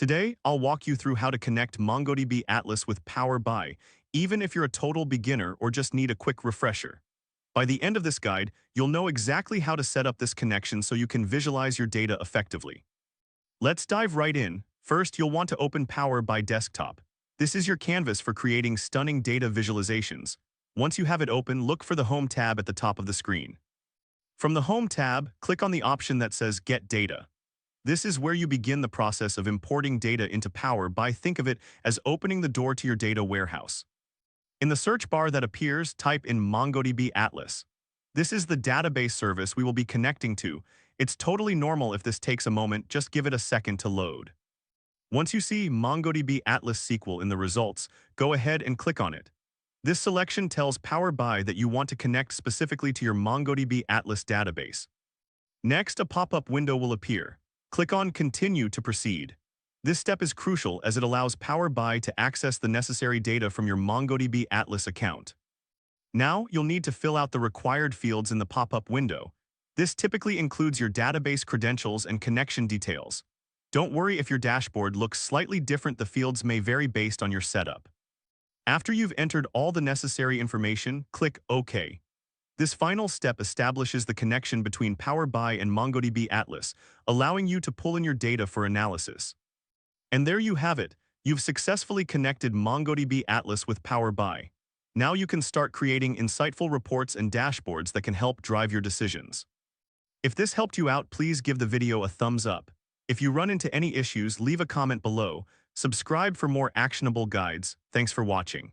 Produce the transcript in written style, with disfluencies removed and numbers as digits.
Today, I'll walk you through how to connect MongoDB Atlas with Power BI, even if you're a total beginner or just need a quick refresher. By the end of this guide, you'll know exactly how to set up this connection so you can visualize your data effectively. Let's dive right in. First, you'll want to open Power BI Desktop. This is your canvas for creating stunning data visualizations. Once you have it open, look for the Home tab at the top of the screen. From the Home tab, click on the option that says Get Data. This is where you begin the process of importing data into Power BI. Think of it as opening the door to your data warehouse. In the search bar that appears, type in MongoDB Atlas. This is the database service we will be connecting to. It's totally normal if this takes a moment, just give it a second to load. Once you see MongoDB Atlas SQL in the results, go ahead and click on it. This selection tells Power BI that you want to connect specifically to your MongoDB Atlas database. Next, a pop-up window will appear. Click on Continue to proceed. This step is crucial as it allows Power BI to access the necessary data from your MongoDB Atlas account. Now, you'll need to fill out the required fields in the pop-up window. This typically includes your database credentials and connection details. Don't worry if your dashboard looks slightly different, the fields may vary based on your setup. After you've entered all the necessary information, click OK. This final step establishes the connection between Power BI and MongoDB Atlas, allowing you to pull in your data for analysis. And there you have it. You've successfully connected MongoDB Atlas with Power BI. Now you can start creating insightful reports and dashboards that can help drive your decisions. If this helped you out, please give the video a thumbs up. If you run into any issues, leave a comment below. Subscribe for more actionable guides. Thanks for watching.